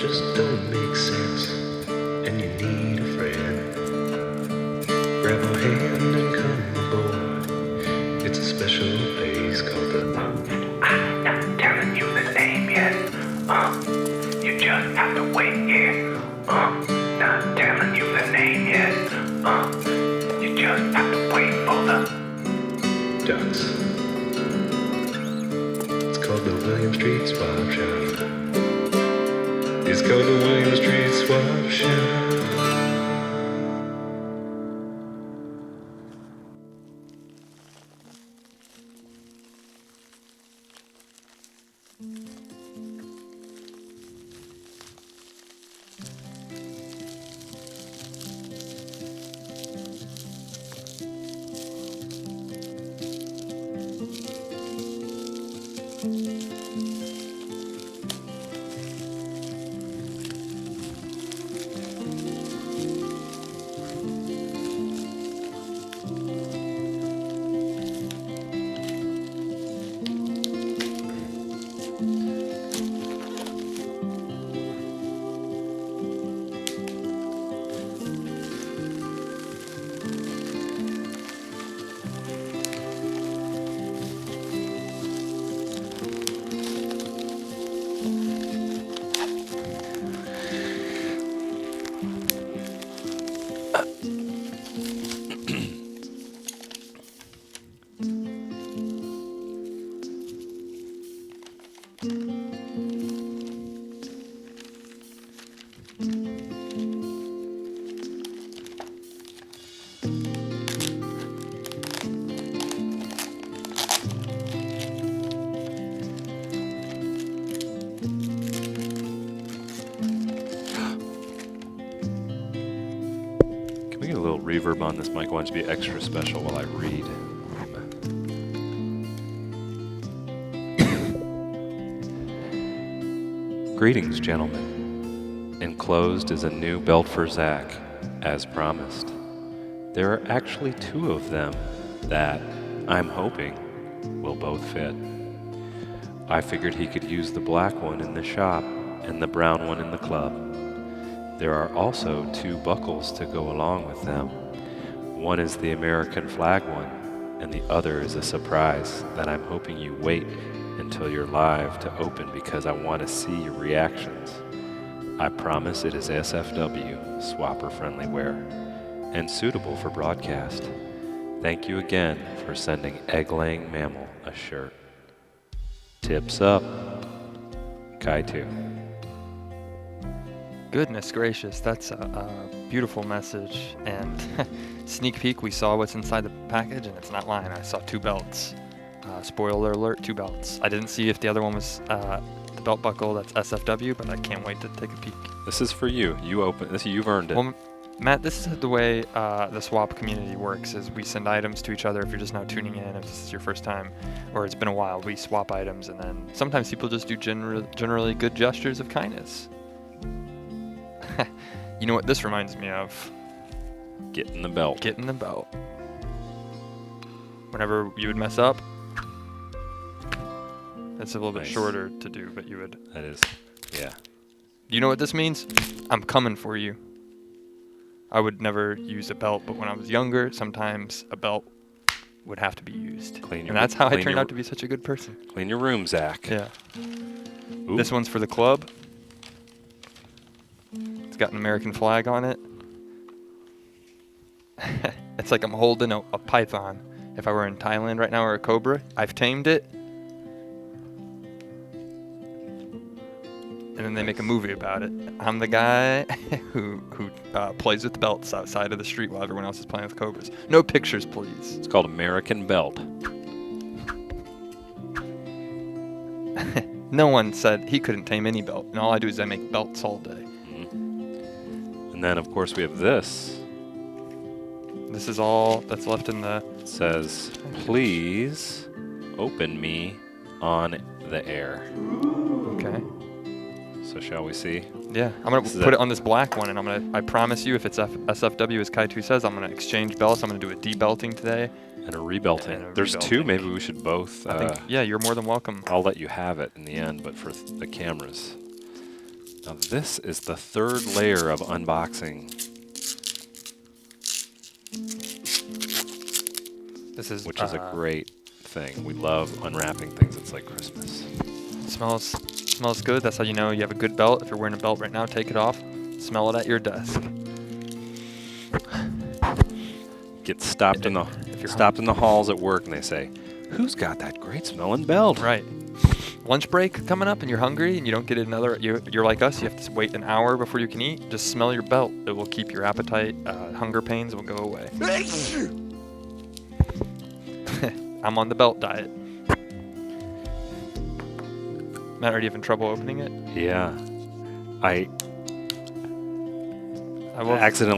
just don't make sense, and you need a friend. Grab a hand and come aboard. It's a special place called the I'm not telling you the name yet. You just have to wait here. Not telling you the name yet. You just have to wait for the ducks. It's called the William Street Swap Shop. It's called the William Street Swap Shop. Reverb on this mic. I want it to be extra special while I read. Greetings, gentlemen. Enclosed is a new belt for Zach, as promised. There are actually 2 of them that, I'm hoping, will both fit. I figured he could use the black one in the shop and the brown one in the club. There are also 2 buckles to go along with them. One is the American flag one, and the other is a surprise that I'm hoping you wait until you're live to open because I want to see your reactions. I promise it is SFW, swapper-friendly wear, and suitable for broadcast. Thank you again for sending Egg-Laying Mammal a shirt. Tips up. Kaitu. Goodness gracious, that's a beautiful message. And sneak peek, we saw what's inside the package, and it's not lying. I saw 2 belts. Spoiler alert, 2 belts. I didn't see if the other one was the belt buckle that's SFW, but I can't wait to take a peek. This is for you. You open this. You've earned it. Well, Matt, this is the way the swap community works, is we send items to each other. If you're just now tuning in, if this is your first time, or it's been a while, we swap items, and then sometimes people just do generally good gestures of kindness. You know what this reminds me of? Getting the belt. Getting the belt. Whenever you would mess up, it's a little bit shorter to do, but you would. That is, yeah. You know what this means? I'm coming for you. I would never use a belt, but when I was younger, sometimes a belt would have to be used. And that's how I turned out to be such a good person. Clean your room, Zach. Yeah. Ooh. This one's for the club. It's got an American flag on it. It's like I'm holding a python. If I were in Thailand right now, or a cobra, I've tamed it. And then they make a movie about it. I'm the guy who plays with belts outside of the street while everyone else is playing with cobras. No pictures, please. It's called American Belt. No one said he couldn't tame any belt. And all I do is I make belts all day. And then, of course, we have this. This is all that's left in the... It says, please open me on the air. Okay. So shall we see? Yeah, I'm going to put it on this black one, and I promise you, if it's SFW, as Kaitu says, I'm going to exchange belts. I'm going to do a debelting today. And a rebelting. There's 2. Maybe we should both. I think, yeah, you're more than welcome. I'll let you have it in the end, but for the cameras. Now this is the third layer of unboxing, This is which is a great thing. We love unwrapping things. It's like Christmas. smells good. That's how you know you have a good belt. If you're wearing a belt right now, take it off. Smell it at your desk. Get stopped in the halls at work, and they say, "Who's got that great smelling belt?" Right. Lunch break coming up, and you're hungry, and you don't get another. You're like us. You have to wait an hour before you can eat. Just smell your belt. It will keep your appetite. Hunger pains will go away. I'm on the belt diet. Matt, are you having trouble opening it? Yeah. I will. accidentally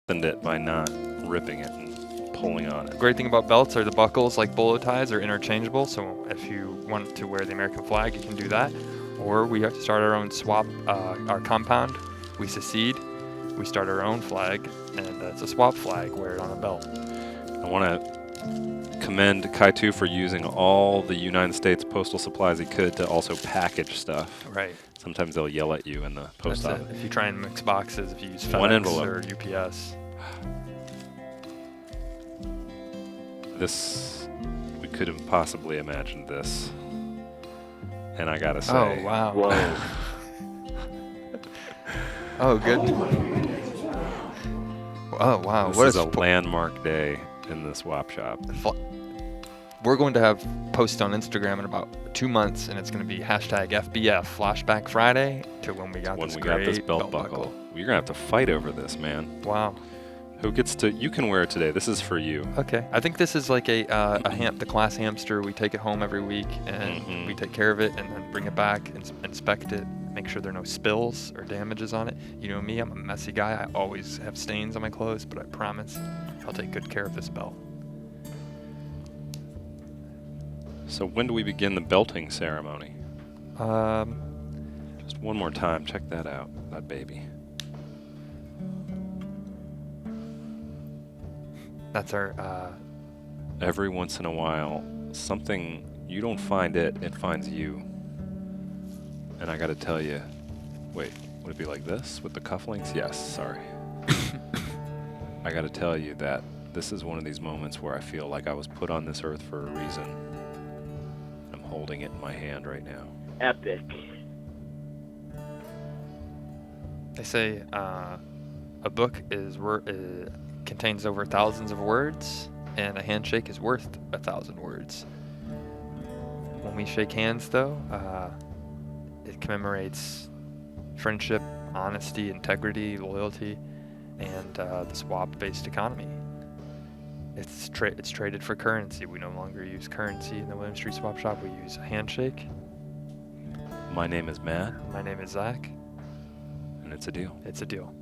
opened it by not ripping it and pulling on The it. great thing about belts are the buckles, like bolo ties, are interchangeable. So if you want to wear the American flag, you can do that. Or we have to start our own swap, our compound. We secede. We start our own flag, and it's a swap flag. Wear it on a belt. I want to commend Kaitu for using all the United States postal supplies he could to also package stuff. Right. Sometimes they'll yell at you in the post That's office. it. If you try and mix boxes, if you use One FedEx envelope. or UPS. We couldn't possibly imagine this. And I gotta say, Oh, wow. Whoa. Oh, good. Oh, wow. this What is a landmark day in the swap shop. We're going to have posts on Instagram in about 2 months, and it's going to be hashtag FBF, Flashback Friday, to when we got When this we got this great belt buckle. You're gonna have to fight over this, man. Wow. Who gets to? You can wear it today. This is for you. Okay. I think this is like the class hamster. We take it home every week, and we take care of it, and then bring it back and inspect it, make sure there are no spills or damages on it. You know me, I'm a messy guy. I always have stains on my clothes, but I promise I'll take good care of this belt. So when do we begin the belting ceremony? Just one more time. Check that out. That baby. That's our. Every once in a while, something, you don't find it, it finds you. And I gotta tell you, wait, would it be like this with the cufflinks? Yes, sorry. I gotta tell you that this is one of these moments where I feel like I was put on this earth for a reason. I'm holding it in my hand right now. Epic. They say a book contains over thousands of words, and a handshake is worth 1,000 words. When we shake hands, though, it commemorates friendship, honesty, integrity, loyalty, and the swap-based economy. It's traded for currency. We no longer use currency in the William Street Swap Shop. We use a handshake. My name is Matt, My name is Zach. and it's a deal. It's a deal.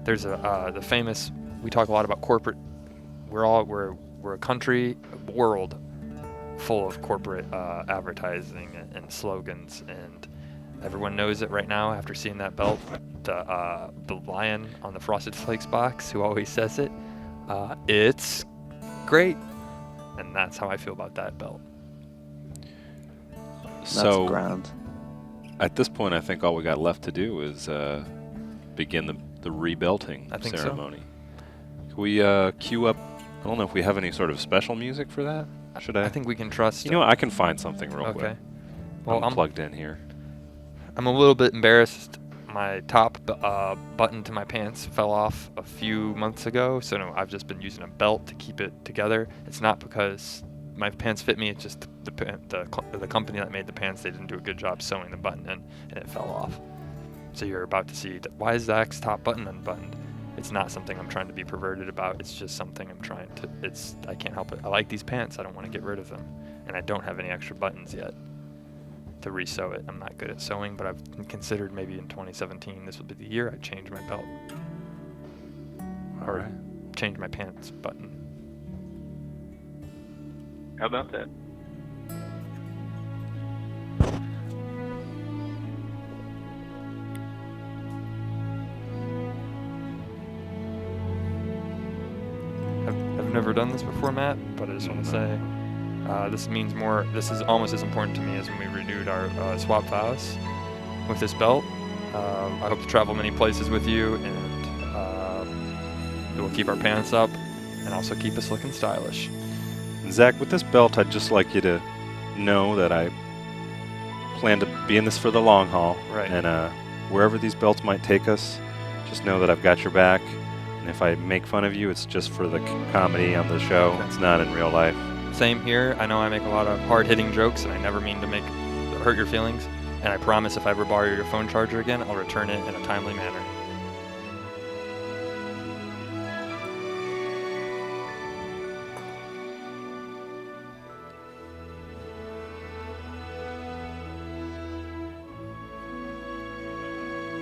There's the famous. We talk a lot about corporate. We're a country, a world, full of corporate advertising and slogans, and everyone knows it right now after seeing that belt. The lion on the Frosted Flakes box, who always says it. It's great, and that's how I feel about that belt. So That's grand. at this point, I think all we got left to do is begin the rebelting I think so. ceremony. Can we cue up? I don't know if we have any sort of special music for that. Should I? I think we can trust. You know what? I can find something real Okay. quick. Well, I'm plugged in here. I'm a little bit embarrassed. My top button to my pants fell off a few months ago, so no, I've just been using a belt to keep it together. It's not because my pants fit me. It's just the company that made the pants, they didn't do a good job sewing the button in, and it fell off. So you're about to see, why is Zach's top button unbuttoned? It's not something I'm trying to be perverted about. It's just something I'm trying to, I can't help it. I like these pants. I don't want to get rid of them. And I don't have any extra buttons yet to re-sew it. I'm not good at sewing, but I've considered maybe in 2017, this would be the year I change my belt. All right. Change my pants button. How about that? I've never done this before, Matt, but I just want to say This means more. This is almost as important to me as when we renewed our swap vows with this belt. I hope to travel many places with you, and it will keep our pants up and also keep us looking stylish. Zach, with this belt, I'd just like you to know that I plan to be in this for the long haul. Right. And wherever these belts might take us, just know that I've got your back. And if I make fun of you, it's just for the comedy on the show. Okay. It's not in real life. Same here. I know I make a lot of hard-hitting jokes, and I never mean to hurt your feelings. And I promise if I ever borrow your phone charger again, I'll return it in a timely manner.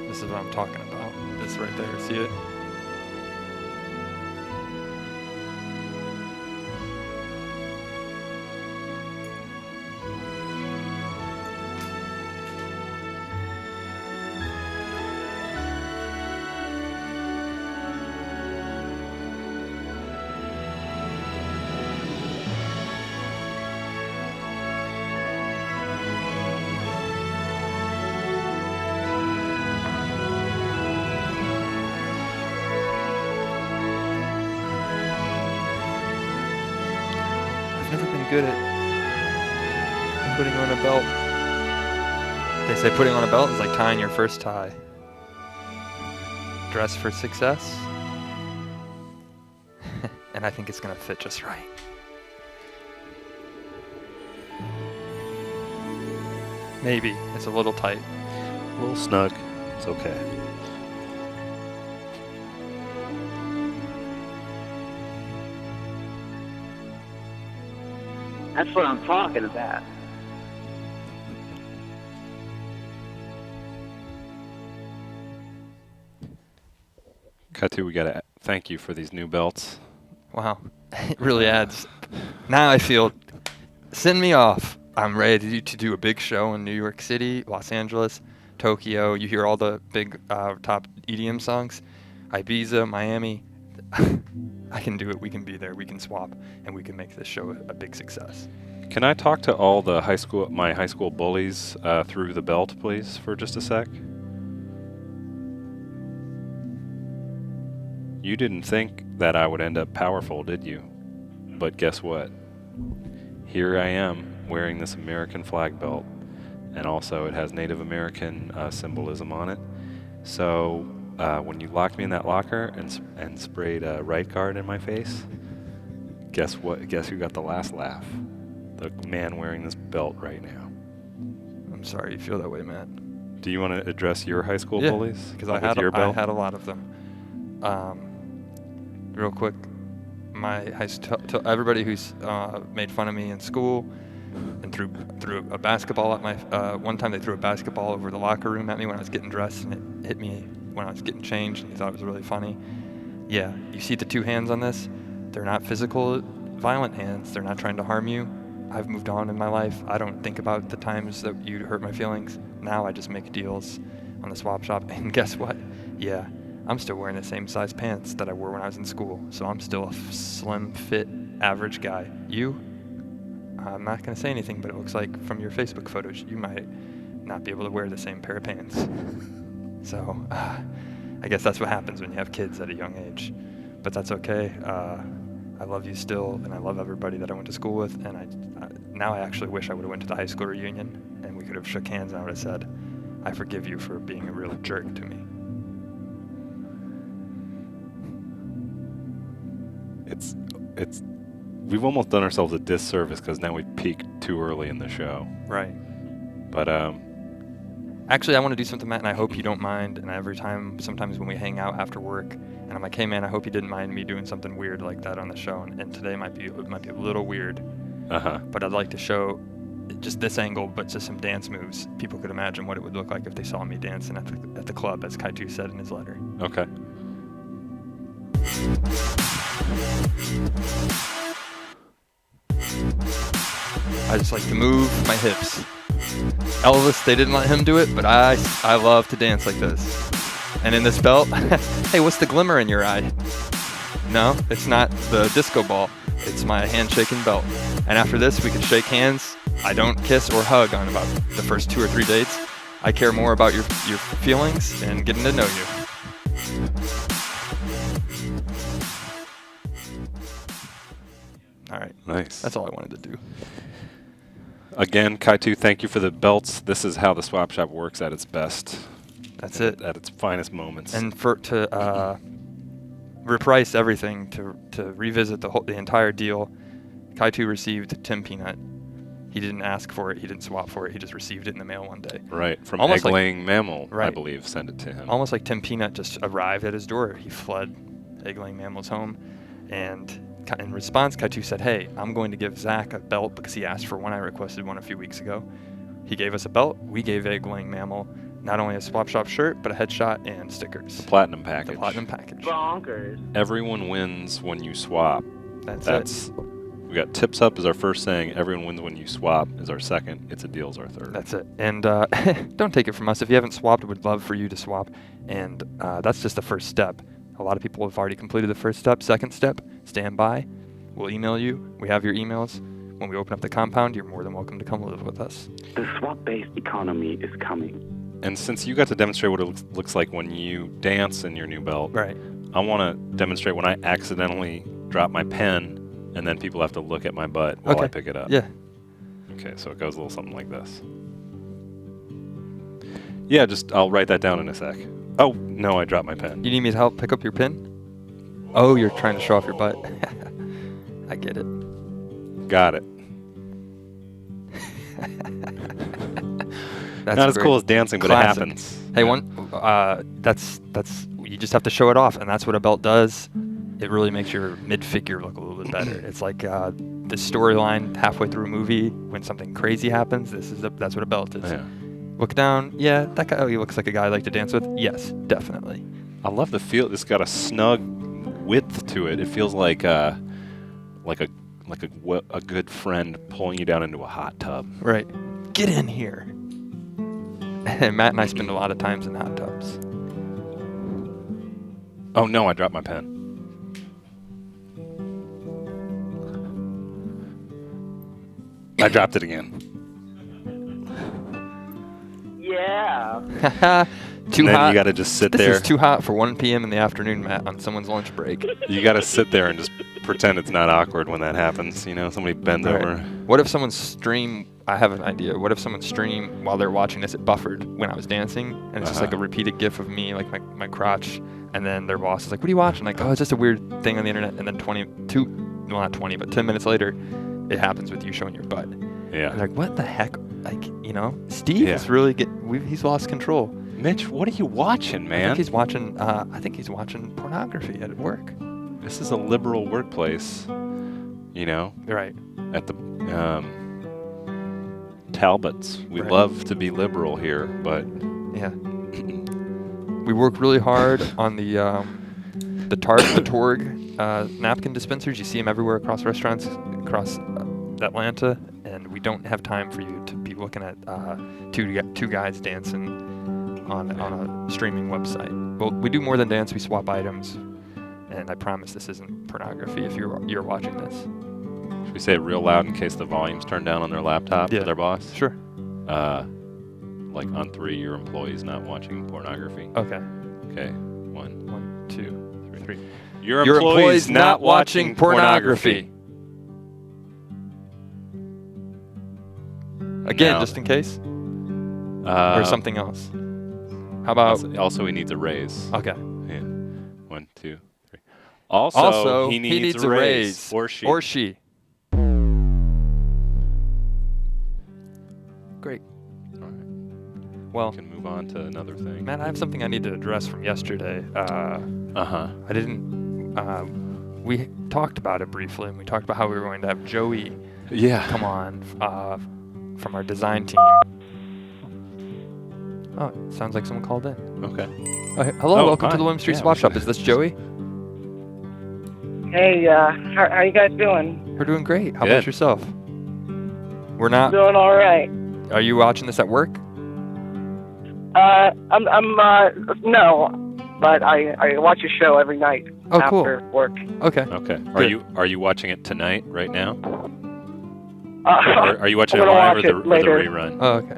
This is what I'm talking about. This right there, see it? I've never been good at putting on a belt. They say putting on a belt is like tying your first tie. Dress for success. And I think it's gonna fit just right. Maybe. It's a little tight. A little snug. It's okay. That's what I'm talking about. Katu, we gotta thank you for these new belts. Wow. It really adds. Now I feel, send me off. I'm ready to do a big show in New York City, Los Angeles, Tokyo. You hear all the big top EDM songs. Ibiza, Miami. I can do it. We can be there. We can swap, and we can make this show a big success. Can I talk to all the my high school bullies through the belt, please, for just a sec? You didn't think that I would end up powerful, did you? But guess what? Here I am, wearing this American flag belt, and also it has Native American symbolism on it. So when you locked me in that locker and sprayed a right guard in my face, guess what? Guess who got the last laugh? The man wearing this belt right now. I'm sorry you feel that way, Matt. Do you want to address your high school Yeah, bullies? because with I had your I belt? had a lot of them. Real quick, my everybody who's made fun of me in school and threw a basketball at my one time they threw a basketball over the locker room at me when I was getting dressed, and it hit me when I was getting changed, and he thought it was really funny. Yeah, you see the two hands on this? They're not physical, violent hands. They're not trying to harm you. I've moved on in my life. I don't think about the times that you hurt my feelings. Now I just make deals on the swap shop, and guess what? Yeah, I'm still wearing the same size pants that I wore when I was in school, so I'm still a slim, fit, average guy. You? I'm not going to say anything, but it looks like from your Facebook photos, you might not be able to wear the same pair of pants. So I guess that's what happens when you have kids at a young age. But that's okay. I love you still, and I love everybody that I went to school with, and now I actually wish I would have went to the high school reunion, and we could have shook hands, and I would have said, I forgive you for being a real jerk to me. It's we've almost done ourselves a disservice because now we've peaked too early in the show. Right. But Actually, I want to do something, Matt, and I hope you don't mind. And every time, sometimes when we hang out after work, and I'm like, hey, man, I hope you didn't mind me doing something weird like that on the show. And today might be a little weird. But I'd like to show just this angle, but just some dance moves. People could imagine what it would look like if they saw me dancing at the club, as Kaitu said in his letter. Okay. I just like to move my hips. Elvis, they didn't let him do it, but I love to dance like this. And in this belt, hey, what's the glimmer in your eye? No, it's not the disco ball. It's my handshaking belt. And after this, we can shake hands. I don't kiss or hug on about the first 2 or 3 dates. I care more about your feelings and getting to know you. All right. Nice. That's all I wanted to do. Again, Kaitu, thank you for the belts. This is how the swap shop works at its best. That's it. At its finest moments. And to reprice everything, to revisit the entire deal, Kaitu received Tim Peanut. He didn't ask for it. He didn't swap for it. He just received it in the mail one day. Right. From Almost Egg-Laying Mammal, I Right. believe, sent it to him. Almost like Tim Peanut just arrived at his door. He fled Egg-Laying Mammal's home. And in response, Kaitu said, hey, I'm going to give Zach a belt because he asked for one. I requested one a few weeks ago. He gave us a belt. We gave Egg-Laying Mammal not only a Swap Shop shirt, but a headshot and stickers. Platinum package. The platinum package. Bonkers. Everyone wins when you swap. That's it. We got tips up is our first saying. Everyone wins when you swap is our second. It's a deal is our third. That's it. And don't take it from us. If you haven't swapped, we'd love for you to swap. And that's just the first step. A lot of people have already completed the first step. Second step, stand by. We'll email you. We have your emails. When we open up the compound, you're more than welcome to come live with us. The swap-based economy is coming. And since you got to demonstrate what it looks like when you dance in your new belt, Right. I want to demonstrate when I accidentally drop my pen and then people have to look at my butt while I Okay. pick it up. Yeah. Okay, so it goes a little something like this. Yeah, I'll write that down in a sec. Oh, no, I dropped my pen. You need me to help pick up your pin? Oh, you're trying to show off your butt. I get it. Got it. That's Not as great. cool as dancing, but Classic. it happens. Hey, Yeah. that's you just have to show it off, and that's what a belt does. It really makes your mid-figure look a little bit better. It's like the storyline halfway through a movie when something crazy happens. That's what a belt is. Yeah. Look down. Yeah, that guy. Oh, he looks like a guy I like to dance with. Yes, definitely. I love the feel. It's got a snug width to it. It feels like a good friend pulling you down into a hot tub. Right. Get in here. And Matt and I spend a lot of times in hot tubs. Oh no, I dropped my pen. I dropped it again. Yeah. Too And then hot. you got to just sit This there. is too hot for 1 p.m. in the afternoon, Matt, on someone's lunch break. You got to sit there and just pretend it's not awkward when that happens. You know, somebody bends Right. over. What if someone's stream? I have an idea. What if someone's stream while they're watching this, it buffered when I was dancing, and it's just like a repeated GIF of me, like my crotch, and then their boss is like, "What are you watching?" Like, "Oh, it's just a weird thing on the internet." And then 10 minutes later, it happens with you showing your butt. Yeah. And they're like, "What the heck?" Like, Steve is really he's lost control. Mitch, what are you watching, I man? think he's watching pornography at work. This is a liberal workplace. You know, Right. at the Talbots. We Right. love to be liberal here, but Yeah. We work really hard on the Torg napkin dispensers. You see them everywhere across restaurants across Atlanta, and we don't have time for you to be looking at two guys dancing on a streaming website. Well, we do more than dance. We swap items, and I promise this isn't pornography if you're watching this. should we say it real loud in case the volume's turned down on their laptop Yeah. with their boss? Sure. Like on 3, your employee's not watching pornography. Okay. Okay, 1. 1, 2, 3. Your employee's not watching pornography. Again, No. just in case, or something else. How about? Also, he needs a raise. Okay. Yeah. 1, 2, 3. Also, he needs a raise. Or she. Or she. Great. All right. Well, We can move on to another thing. Matt, I have something I need to address from yesterday. Uh-huh. I didn't. We talked about it briefly, and we talked about how we were going to have Joey Yeah. come on from our design team. Oh, it sounds like someone called in. Okay. Oh, hello, Oh, welcome hi. to the William Street Yeah, Swap we Shop. should- Is this Joey? Hey, how you guys doing? We're doing great. How Good. about yourself? We're not. Doing all right. Are you watching this at work? No, but I watch your show every night Oh, cool. after work. Okay. Okay. Good. Are you watching it tonight, right now? Or Uh, are you watching it I'm gonna live or watch the, it later. rerun? Oh, okay.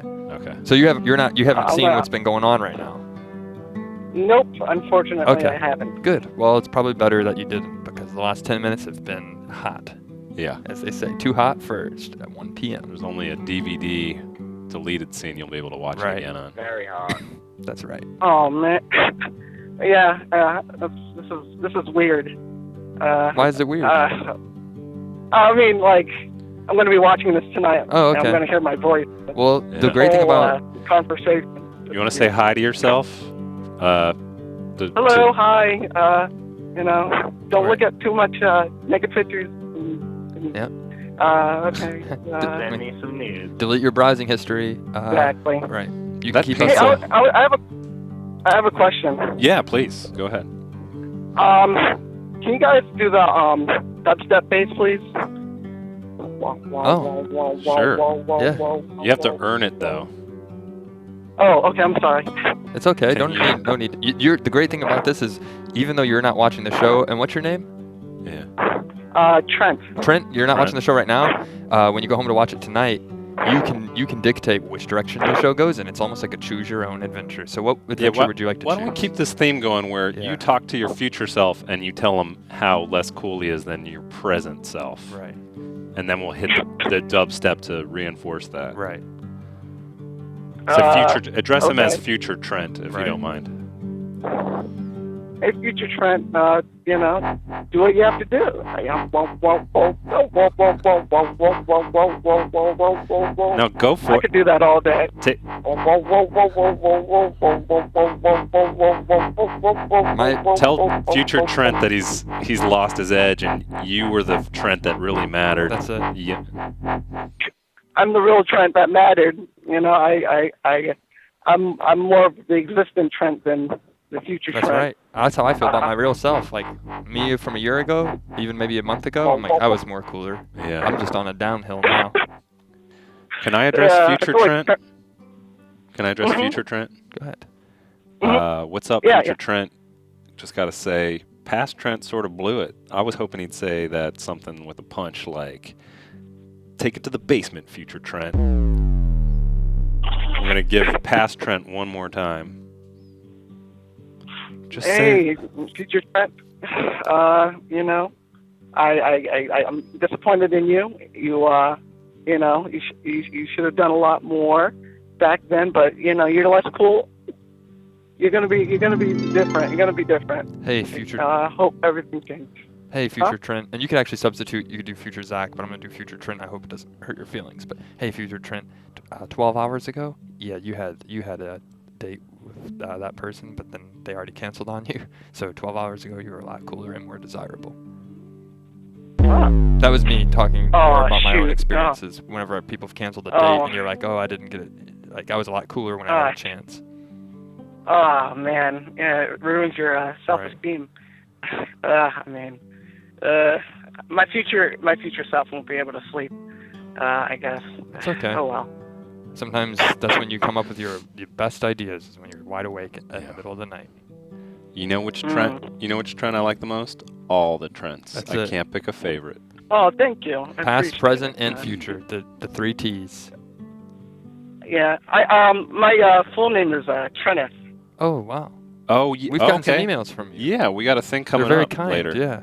Okay. So you haven't seen well- what's been going on right now. Nope, unfortunately Okay. I haven't. Good. Well, it's probably better that you didn't because the last 10 minutes have been hot, Yeah. as they say. Too hot for at 1 p.m. There's only a DVD deleted scene you'll be able to watch Right. it again on. Very hot. That's right. Oh man, yeah, this is weird. Why is it weird? I mean, like, I'm gonna be watching this tonight. Oh, And okay. I'm gonna hear my voice. Well, Yeah. the great thing Whole, about conversation. You want to say hi to yourself? Hello, hi. Don't Right. look at too much naked pictures. Yep. Okay. Send me some news. delete your browsing history. Exactly. Right. You can That keep takes us. Hey, I have a question. Yeah, please. Go ahead. Can you guys do the dubstep bass, please? Sure. Yeah. You have to earn it, though. Oh, okay. I'm sorry. It's okay. Can you- No need. You're the great thing about this is even though you're not watching the show, and what's your name? Yeah. Trent. Trent. You're not Trent. watching the show right now. When you go home to watch it tonight, you can dictate which direction the show goes in. It's almost like a choose your own adventure. So what adventure would you like to Why choose? don't we keep this theme going where Yeah. you talk to your future self and you tell him how less cool he is than your present self. Right. And then we'll hit the dubstep to reinforce that. Right. So address him as okay. future Trent, if you Right. don't mind. Hey, future Trent. Do what you have to do. No, go I for it. could do that all day. Tell future Trent that he's lost his edge and you were the Trent that really mattered. That's it. Yeah. I'm the real Trent that mattered. I'm more of the existing Trent than the future That's Trent. right. That's how I feel about my real self. Like me from a year ago, even maybe a month ago, I'm like I was more cooler. Yeah. I'm just on a downhill now. Can I address Yeah, future I feel Trent? like Can I address Mhm. future Trent? Go ahead. What's up, Yeah, future yeah. Trent? Just gotta say, past Trent sort of blew it. I was hoping he'd say that something with a punch like, "Take it to the basement, future Trent." I'm gonna give past Trent one more time. Just say, Hey, future Trent. I'm disappointed in you. You should have done a lot more back then. But you're less cool. You're gonna be different. You're gonna be different. Hey, future. Hope everything changes. Hey, future Trent. And you could actually substitute. You could do future Zach, but I'm gonna do future Trent. I hope it doesn't hurt your feelings. But hey, future Trent. 12 hours ago, yeah, you had a date with that person, but then they already canceled on you. So 12 hours ago, you were a lot cooler and more desirable. That was me talking more about my own shoot. experiences. Whenever people have canceled a date, Oh. and you're like, "Oh, I didn't get it." Like I was a lot cooler when I had a chance. Oh man, yeah, it ruins your self-esteem. Man, my future self won't be able to sleep. I guess. It's okay. Oh well. Sometimes that's when you come up with your best ideas, is when you're wide awake in the middle of the night. you know which Trent? You know which Trent I like the most? All the Trents. That's I it. can't pick a favorite. Oh, thank you. I Past, appreciate present, it. and future. The 3 T's. Yeah, my full name is Trenneth. Oh wow. Oh, We've gotten some emails from you. Yeah, we got a thing coming They're very up kind. later. Yeah.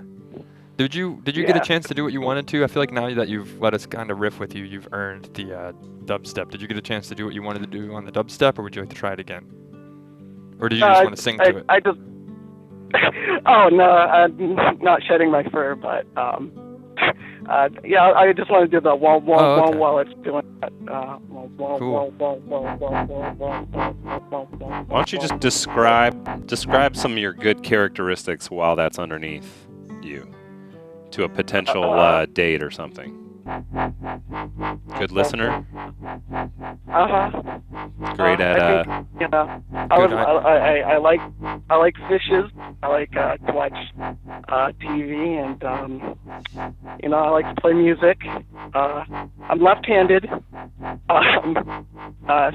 Did you get Yeah. a chance to do what you wanted to? I feel like now that you've let us kind of riff with you, you've earned the dubstep. Did you get a chance to do what you wanted to do on the dubstep, or would you like to try it again? Or did you just want to sing to it? I just. Oh no, I'm not shedding my fur, but yeah, I just want to do the wall okay. while it's doing that. Cool. Why don't you just describe some of your good characteristics while that's underneath you to a potential date or something? Good listener. Great at I think, you know, I like fishes. I like to watch TV, and you know, I like to play music. I'm left-handed.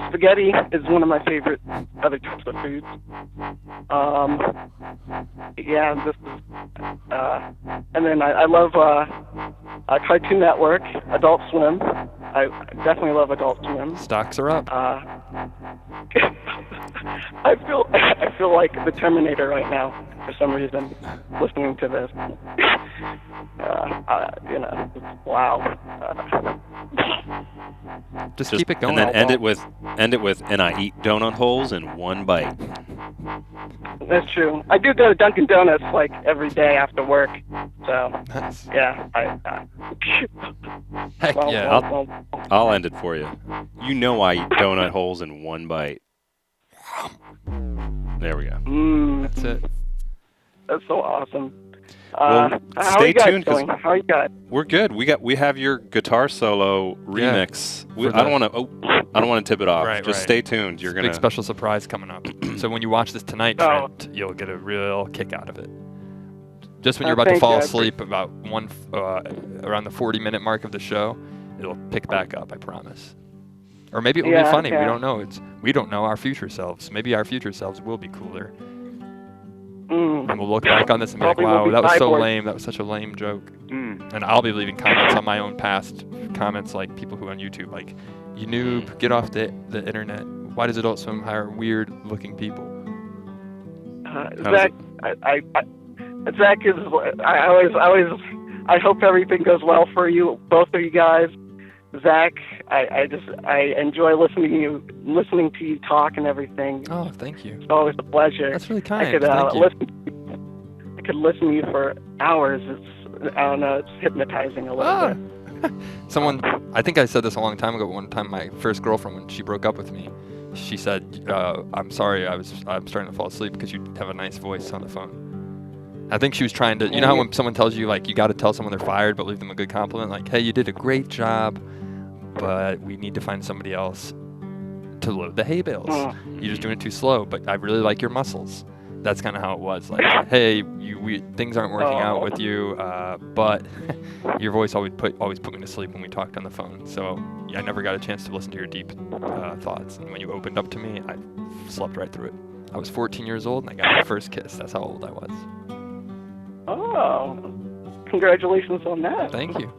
Spaghetti is one of my favorite other types of foods. Yeah, this is, and then I love Cartoon Network, Adult Swim. I definitely love Adult Swim. Stocks are up. I feel like the Terminator right now for some reason, listening to this. You know, wow. Just keep it going. And then end it with, and I eat donut holes in one bite. That's true. I do go to Dunkin' Donuts like every day after work. So, Nice. yeah. Heck yeah. I'll end it for you. You know I eat donut holes in one bite. There we go. That's it. That's so awesome. Well, how stay are you guys tuned, 'cause doing? How are you guys? we're good. We have your guitar solo remix. I don't want to tip it off. Right, Just right. stay tuned. You're It's a gonna big special surprise coming up. So when you watch this tonight, Trent, you'll get a real kick out of it. Just when you're about to thank fall you. asleep, about around the 40-minute mark of the show, it'll pick back up. I promise. Or maybe it will be funny. Yeah. We don't know. We don't know our future selves. Maybe our future selves will be cooler. And we'll look back on this and be Probably like, will wow, be that was so cyborgs. lame. That was such a lame joke. And I'll be leaving comments on my own past comments, like people who on YouTube, like, you noob, get off the internet. Why does Adult Swim hire weird-looking people? Zach, Zach is. I hope everything goes well for you, both of you guys. Zach, I enjoy listening to you talk and everything. Oh, thank you. It's always a pleasure. That's really kind. I could Thank you. I could listen to you for hours. I don't know. It's hypnotizing a little bit. Someone, I think I said this a long time ago. One time, my first girlfriend, when she broke up with me, she said, "I'm sorry, I'm starting to fall asleep because you have a nice voice on the phone." I think she was trying to, you know how when someone tells you, like, you got to tell someone they're fired, but leave them a good compliment, like, "Hey, you did a great job, but we need to find somebody else to load the hay bales. You're just doing it too slow, but I really like your muscles." That's kind of how it was. Like, hey, things aren't working out with you, but your voice always put me to sleep when we talked on the phone. So I never got a chance to listen to your deep thoughts. And when you opened up to me, I slept right through it. I was 14 years old and I got my first kiss. That's how old I was. Oh, congratulations on that. Thank you.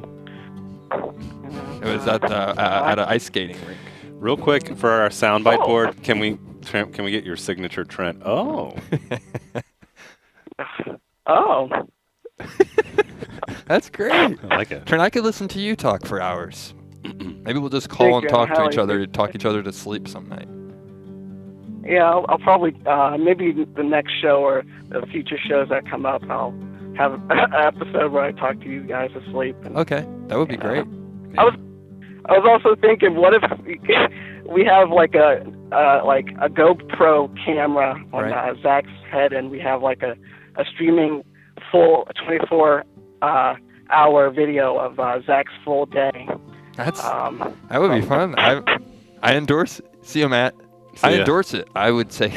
It was at an ice skating rink. Real quick for our soundbite board, can we get your signature, Trent? Oh. Oh. That's great. I like it. Trent, I could listen to you talk for hours. Maybe we'll just call and talk to each other, talk each other to sleep some night. Yeah, I'll probably, maybe the next show or the future shows that come up, I'll have an episode where I talk to you guys to sleep. Okay, that would be great. I was also thinking, what if we have like a GoPro camera on Zach's head, and we have like a streaming full 24-hour video of Zach's full day. That would be fun. I endorse it. See you, Matt. I endorse it. I would say,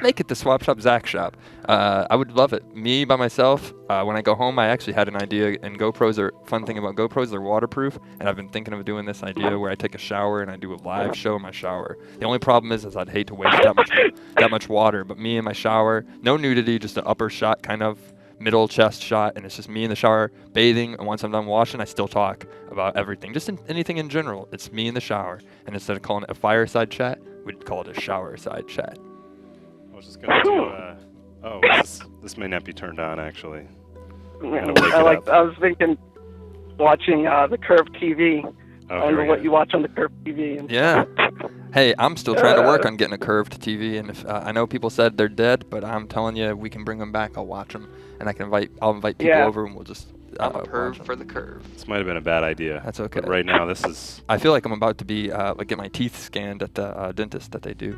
make it the Swap Shop Zach shop. I would love it. Me, by myself, when I go home, I actually had an idea, and fun thing about GoPros, they're waterproof, and I've been thinking of doing this idea where I take a shower and I do a live show in my shower. The only problem is I'd hate to waste that much water, but me in my shower, no nudity, just an upper shot, kind of middle chest shot, and it's just me in the shower bathing, and once I'm done washing, I still talk about everything, just anything in general. It's me in the shower, and instead of calling it a fireside chat, we'd call it a shower-side chat. I was just going to this may not be turned on, actually. I was thinking watching the Curve TV. I wonder what you watch on the Curve TV. Yeah. Hey, I'm still trying to work on getting a curved TV, and if I know people said they're dead, but I'm telling you, we can bring them back. I'll watch them, and I'll invite people over, and we'll just. I'm a perv for the curve. This might have been a bad idea. That's okay. But right now, this is. I feel like I'm about to be get my teeth scanned at the dentist that they do.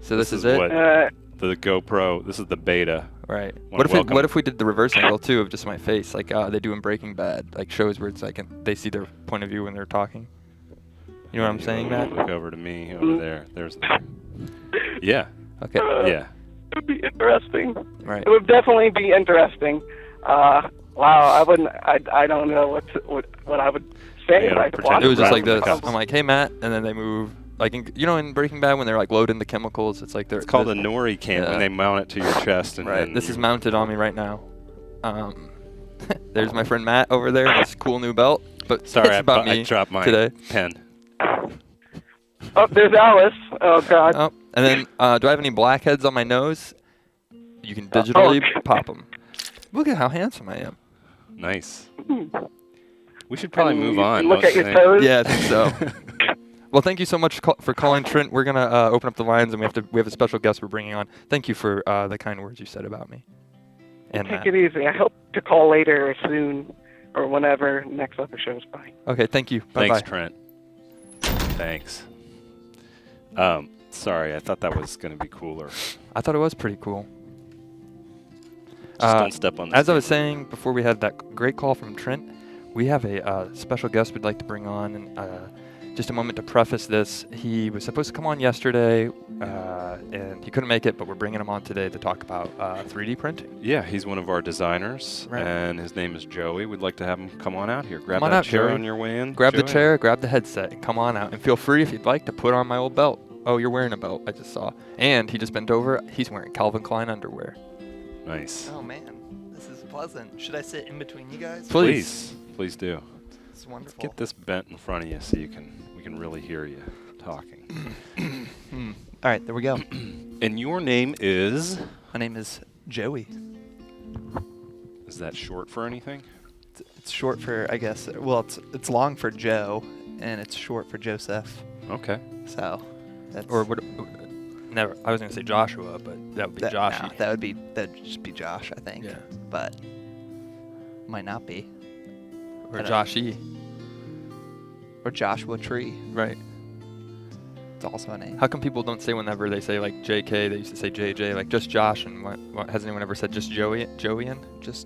So this is it. The GoPro. This is the beta. Right. Wanna welcome- What if we did the reverse angle too of just my face, like they do in Breaking Bad, like shows where it's like they see their point of view when they're talking. You know what I'm saying, Matt? Look over to me over there. There's the. Yeah. Okay. Yeah. It would be interesting. Right. It would definitely be interesting. Wow, I wouldn't. I don't know what I would say You if gotta I pretend watched It was just Right. like this. Cups. I'm like, hey Matt, and then they move. Like in Breaking Bad when they're like loading the chemicals, it's like they're. It's called a nori cam Yeah. when they mount it to your chest. And Right. then This is mounted on me right now. There's my friend Matt over there with his cool new belt. But Sorry, it's about I me dropped my today. pen. Oh, there's Alice. Oh God. Oh, and then do I have any blackheads on my nose? You can digitally pop them. Look at how handsome I am. Nice. We should probably And move you on. can Look don't at your you think? toes. Yeah, I think so. Well, thank you so much for calling, Trent. We're gonna open up the lines, and we have a special guest we're bringing on. Thank you for the kind words you said about me. And Take Matt. it easy. I hope to call later or soon or whenever next episode's by. Okay, thank you. Bye Thanks, bye. Trent. Thanks. Sorry, I thought that was going to be cooler. I thought it was pretty cool. Just don't step on the As I was stage. saying before, we had that great call from Trent. We have a special guest we'd like to bring on, and just a moment to preface this. He was supposed to come on yesterday, and he couldn't make it, but we're bringing him on today to talk about 3D printing. Yeah, he's one of our designers, Right. and his name is Joey. We'd like to have him come on out here. Grab Come on that out, chair Joey. on your way in. Grab the Joey. chair, grab the headset, and come on out. And feel free, if you'd like, to put on my old belt. Oh, you're wearing a belt, I just saw. And he just bent over. He's wearing Calvin Klein underwear. Nice. Oh man, this is pleasant. Should I sit in between you guys? Please. Please do. It's wonderful. Get this bent in front of you so we can really hear you talking. All right, there we go. And your name is? My name is Joey. Is that short for anything? It's short for, I guess. Well, it's long for Joe, and it's short for Joseph. Okay. So, that's Or what? Never. I was gonna say Joshua, but that would be that, Joshy. no, that'd just be Josh, I think. Yeah. But might not be. Or I don't- Joshy. Or Joshua Tree. Right. It's also a name. How come people don't say whenever they say like JK, they used to say JJ, like just Josh, and what has anyone ever said just Joey-ian? Just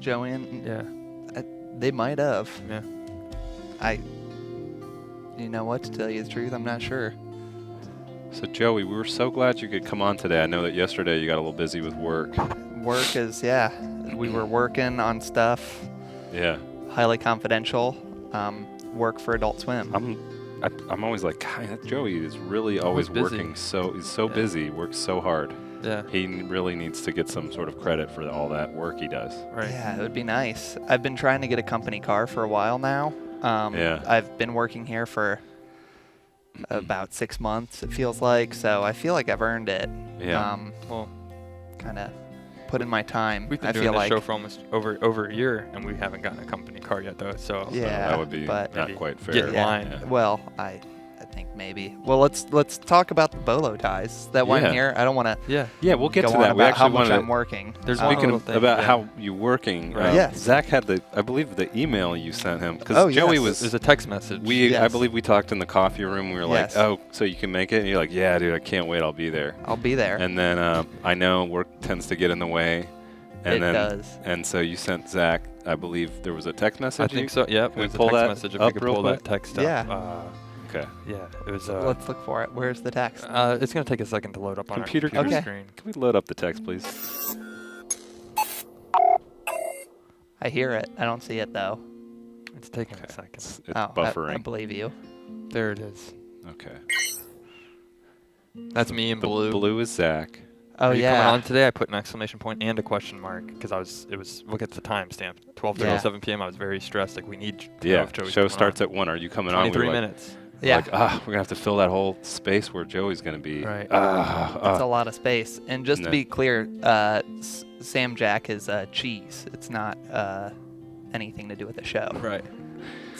Joey and Yeah. they might have. Yeah. You know what? To tell you the truth, I'm not sure. So Joey, we were so glad you could come on today. I know that yesterday you got a little busy with work. Work is we were working on stuff. Yeah. Highly confidential. Work for Adult Swim. I'm always like, God, that Joey is really always busy. working he's so Yeah. busy, works so hard. Yeah. He really needs to get some sort of credit for all that work he does. Right. Yeah, it would be nice. I've been trying to get a company car for a while now. Yeah. I've been working here for about 6 months, it feels like. So I feel like I've earned it. Yeah. Well, Kind of put in my time. we've been I doing feel this like. show for almost over a year, and we haven't gotten a company car yet, though. So Yeah, that would be but not maybe quite fair. get in Yeah. line. Yeah. Well, I think maybe. Well, let's talk about the bolo ties that Yeah. went here. I don't want to Yeah. Yeah, we'll get go to on that. We about how actually much wanted I'm working. There's Um, one Speaking little thing, about yeah. how you working, Right. Yes. Zach had I believe the email you sent him because Oh, Joey yes. There's was. a text message. I Yes. believe we talked in the coffee room. We were Yes. like, oh, so you can make it? And you're like, yeah, dude, I can't wait. I'll be there. I'll be there. And then I know work tends to get in the way. And It then, does. And so you sent Zach, I believe there was a text message. I think so. Yeah. It we was a pull text that message. If up we could real pull quick? that text Yeah. up. Okay. Yeah. It was. Let's look for it. Where's the text? It's gonna take a second to load up on Computer our computer Okay. screen. Can we load up the text, please? I hear it. I don't see it though. It's taking Okay. a second. It's Oh, I buffering. believe you. There it is. Okay. That's me in The blue. blue is Zach. Oh Are you coming yeah. on today? I put an exclamation point and a question mark because it was look at the timestamp 12:07 p.m. I was very stressed. Like we need to know Yeah. if Joey's Show coming starts on. at 1. Are you coming on? We 23 were like- minutes. we're Yeah. Like, we're gonna have to fill that whole space where Joey's gonna be. Right. It's a lot of space. And just No. to be clear, Sam Jack is cheese. It's not anything to do with the show. Right.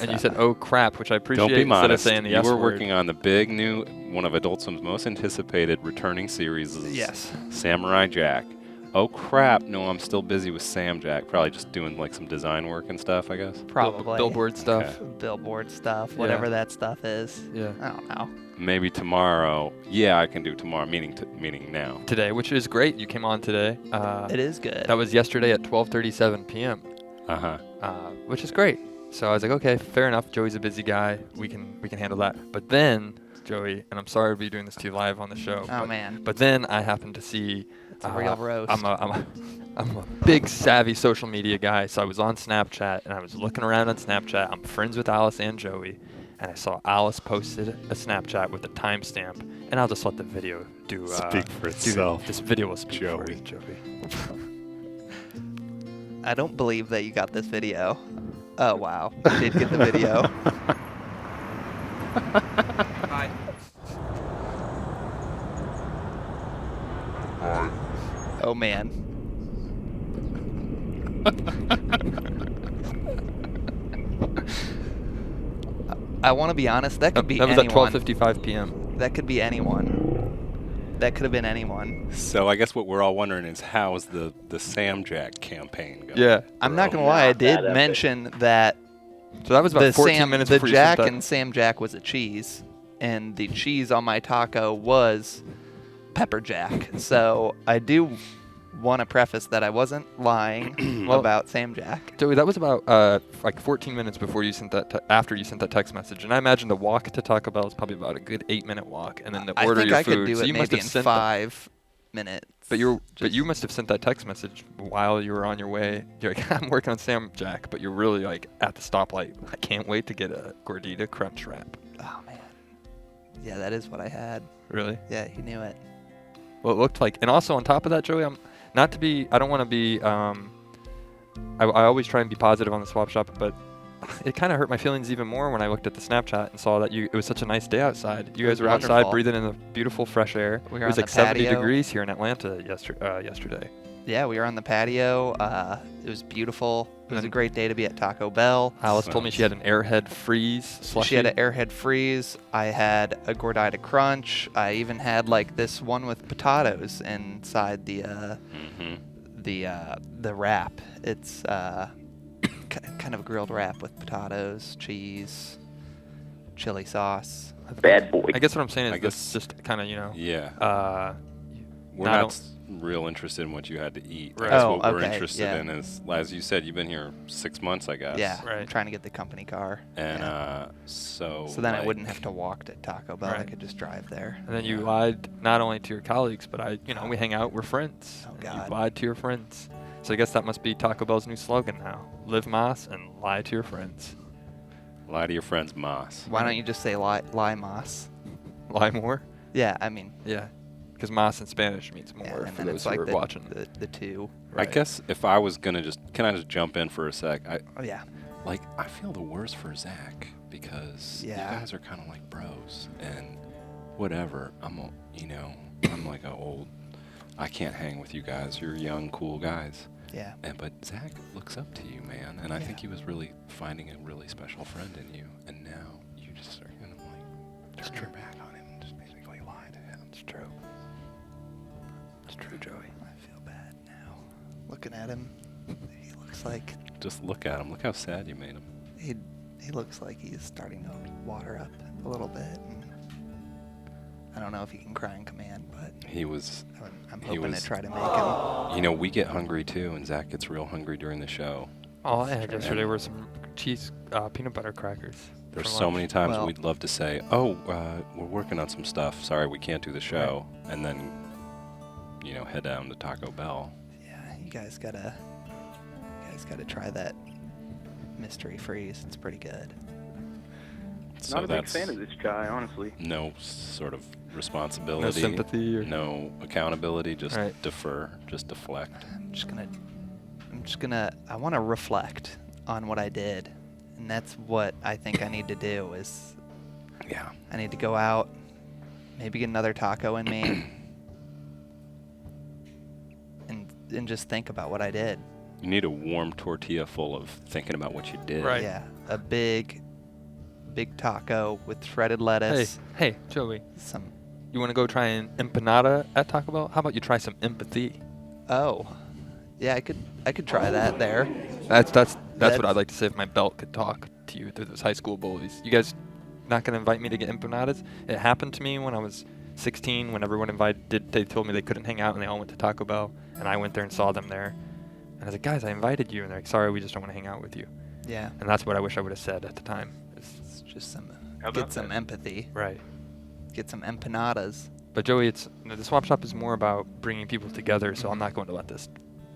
And you So- said, "Oh crap," which I appreciate. Don't be instead modest. of saying the You S were word. working on the big new one of Adult Swim's most anticipated returning series. Yes. Samurai Jack. Oh crap! No, I'm still busy with Sam Jack. Probably just doing like some design work and stuff, I guess. Probably. Billboard stuff. Okay. Billboard stuff, Yeah. whatever that stuff is. Yeah. I don't know. Maybe tomorrow. Yeah, I can do tomorrow. Meaning now. Today, which is great. You came on today. It is good. That was yesterday at 12:37 p.m. Which is great. So I was like, okay, fair enough. Joey's a busy guy. We can handle that. But then, Joey, and I'm sorry to be doing this to you live on the show. Oh, man. But then I happened to see. It's a real roast. I'm a big savvy social media guy, so I was on Snapchat and I was looking around on Snapchat. I'm friends with Alice and Joey, and I saw Alice posted a Snapchat with a timestamp, and I'll just let the video do. Speak for do- itself, This video will speak for Joey. it, Joey. I don't believe that you got this video. Oh, wow. You did get the video. Hi. Oh, man. I want to be honest. That could be That was anyone. at 12:55 p.m. That could be anyone. That could have been anyone. So I guess what we're all wondering is how's the Sam Jack campaign going? Yeah. I'm not gonna lie. I did mention that So that was about the 14 minutes the before you sent Jack that. and Sam Jack was a cheese, and the cheese on my taco was pepper jack. So I do want to preface that I wasn't lying about Sam Jack. Joey, that was about like 14 minutes before you sent that after you sent that text message, and I imagine the walk to Taco Bell is probably about a good 8-minute walk, and then the I order think your I food. could do so it you must maybe have in sent 5 minutes. but you Just- must have sent that text message while you were on your way. You're like, I'm working on Sam Jack, but you're really like at the stoplight. I can't wait to get a gordita crunch wrap. Oh man. Yeah, that is what I had. Really? Yeah, he knew it. Well, it looked like, and also on top of that, Joey, I don't want to be. I always try and be positive on the swap shop, but it kind of hurt my feelings even more when I looked at the Snapchat and saw that it was such a nice day outside. You It guys was were outside wonderful. breathing in the beautiful fresh air. We were It was on like the 70 patio. degrees here in Atlanta yesterday. Yeah, we were on the patio. It was beautiful. It was a And- great day to be at Taco Bell. Alice told me she had an Airhead freeze slushie. She had an Airhead freeze. I had a gordita crunch. I even had like this one with potatoes inside the wrap. It's kind of a grilled wrap with potatoes, cheese, chili sauce. Bad boy. I guess what I'm saying is I this guess- just kind of, Yeah. We're not not real interested in what you had to eat. Right. That's Oh, what we're okay, interested yeah. in is, as you said, you've been here 6 months, I guess. Yeah, Right. trying to get the company car. And Yeah. so. So then I like, wouldn't have to walk to Taco Bell. I Right. could just drive there. and then you lied not only to your colleagues, but we hang out, we're friends. Oh, And God. You lied to your friends. So I guess that must be Taco Bell's new slogan now. Live Moss and lie to your friends. Lie to your friends, Moss. Why don't you just say lie Moss? Lie more? Yeah, I mean, Yeah. Because Moss in Spanish means yeah, more and for then those it's who like are watching. the two. I guess if I was going to can I just jump in for a sec? Oh yeah. I feel the worst for Zach because Yeah. you guys are kind of like bros and whatever. I'm like a old, I can't hang with you guys. You're young, cool guys. Yeah. But Zach looks up to you, man, and I Yeah. think he was really finding a really special friend in you. And now you just are gonna turn your back on him and just basically lie to him. It's true. It's true, Joey. I feel bad now. Looking at him, he looks like Just look at him. Look how sad you made him. he looks like he's starting to water up a little bit. And I don't know if he can cry in command, but He was. I'm He hoping was- to try to make him. We get hungry too, and Zach gets real hungry during the show. All I had True. yesterday were some cheese peanut butter crackers. There's for so lunch. many times Well- we'd love to say, "Oh, we're working on some stuff. Sorry, we can't do the show," and then, head down to Taco Bell. Yeah, you guys gotta try that mystery freeze. It's pretty good. So Not a big that's fan of this guy, honestly. no sort of No responsibility, sympathy or no accountability. Just Right. defer, just deflect. I want to reflect on what I did, and that's what I think I need to do. Is Yeah. I need to go out, maybe get another taco in me, and just think about what I did. You need a warm tortilla full of thinking about what you did. Right. Yeah, a big taco with shredded lettuce. Hey, Joey, Some. you want to go try an empanada at Taco Bell? How about you try some empathy? Oh, yeah, I could try that there. That's what That's- I'd like to say if my belt could talk to you through those high school bullies. You guys not gonna invite me to get empanadas? It happened to me when I was 16 when everyone they told me they couldn't hang out and they all went to Taco Bell and I went there and saw them there. And I was like, guys, I invited you, and they're like, sorry, we just don't want to hang out with you. Yeah, And that's what I wish I would have said at the time. it's just How get about some that? empathy, Right. get some empanadas. But Joey, the swap shop is more about bringing people together, so I'm not going to let this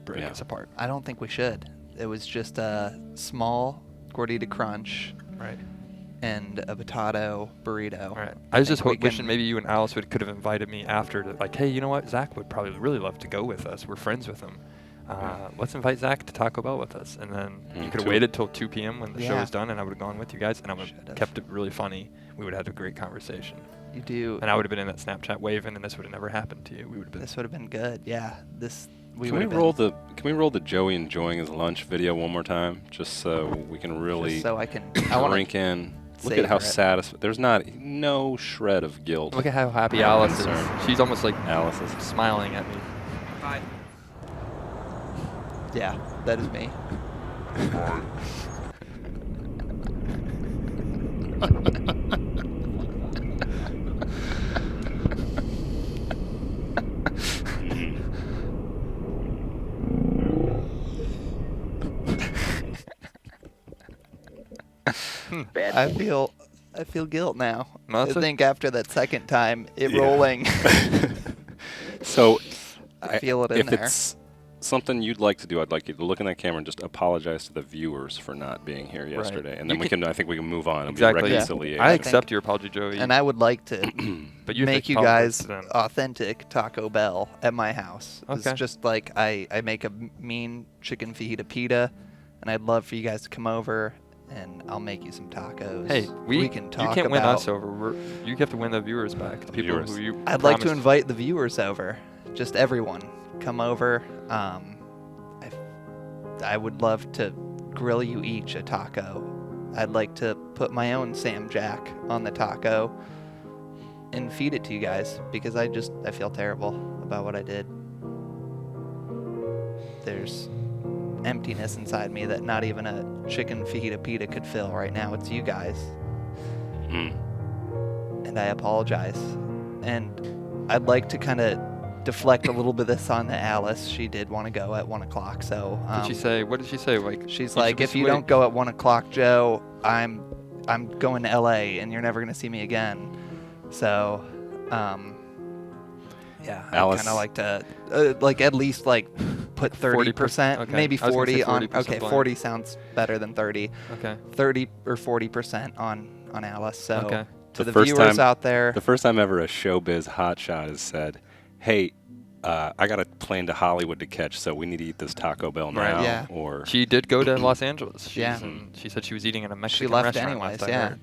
break Yeah. us apart. I don't think we should. It was just a small gordita crunch Right. and a potato burrito. All right. I was just think we wishing can- maybe you and Alice could have invited me after to, like, hey, you know what? Zach would probably really love to go with us. We're friends with him. Let's invite Zach to Taco Bell with us. And then you could have Two- waited till 2 p.m. when the show Yeah. was done, and I would have gone with you guys, and I would Should've. have kept it really funny. We would have had a great conversation. You do. And I would have been in that Snapchat waving, and this would have never happened to you. We would have been. This would have been good. Yeah. Can we would've roll been- the Joey enjoying his lunch video one more time, just so we can really just so I can. I want drink in. Look at how savor it. satisfied. There's no shred of guilt. Look at how happy I'm Alice concerned. is. She's almost like Alice is. smiling at me. Yeah, that is me. I feel guilt now. No, I that's think after that second time, it Yeah. rolling. So, I feel it in if there. it's something you'd like to do, I'd like you to look in that camera and just apologize to the viewers for not being here yesterday, and then You I think we can move on and Exactly. be Yeah. reconciliation. I think- accept your apology, Joey. And I would like to but you have make to you apologize guys to them. authentic Taco Bell at my house. Okay. It's just like I make a mean chicken fajita pita, and I'd love for you guys to come over, and I'll make you some tacos. Hey, we can you talk can't about. win us over. You have to win the viewers back. The people Viewers. who you. I'd like to promised- invite the viewers over. Just everyone, come over. I would love to grill you each a taco. I'd like to put my own Sam Jack on the taco and feed it to you guys because I feel terrible about what I did. There's emptiness inside me that not even a chicken fajita pita could fill right now. It's you guys. Mm. And I apologize. And I'd like to kind of deflect a little bit of this on to Alice. She did want to go at 1 o'clock, so Did she say? What did she say? Like she's you like, should be if you sweet." don't go at 1 o'clock, Joe, I'm going to LA and you're never gonna see me again. So, yeah, I Alice- kind of like to like at least like put 30%, Okay. maybe I was gonna say 40 on. 40% Okay, blame. 40 sounds better than 30. Okay. 30 or 40% on Alice. So Okay. to The the first viewers time- out there, The first time ever a showbiz hotshot has said, "Hey, I got a plane to Hollywood to catch, so we need to eat this Taco Bell now." Right. Yeah. Or She did go to Los Angeles. Yeah. She said she was eating in a she Mexican left restaurant. anyways. last I Yeah, heard.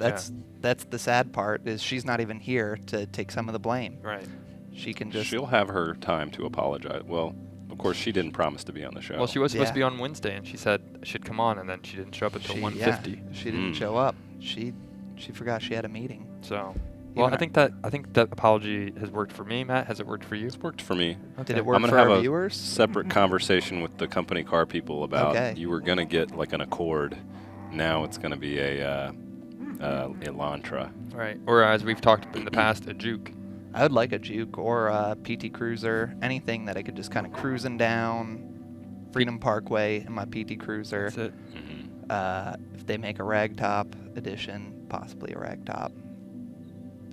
that's the sad part is she's not even here to take some of the blame. Right. She can just she'll have her time to apologize. Well, of course, she didn't promise to be on the show. Well, she was supposed to Yeah. be on Wednesday, and she said she'd come on, and then she didn't show up until she, 1:50. yeah, she didn't Mm. show up. She forgot she had a meeting. So, well, Even I think that apology has worked for me. Matt, has it worked for you? It's worked for me. Did Okay. it work I'm gonna for have our a viewers? separate conversation with the company car people about Okay. you were gonna get like an Accord. Now it's gonna be a Elantra. Right. Or as we've talked in the past, a Juke. I would like a Juke or a PT Cruiser, anything that I could just kind of cruising down Freedom Parkway in my PT Cruiser. That's it. Mm-hmm. If they make a ragtop edition, possibly a ragtop,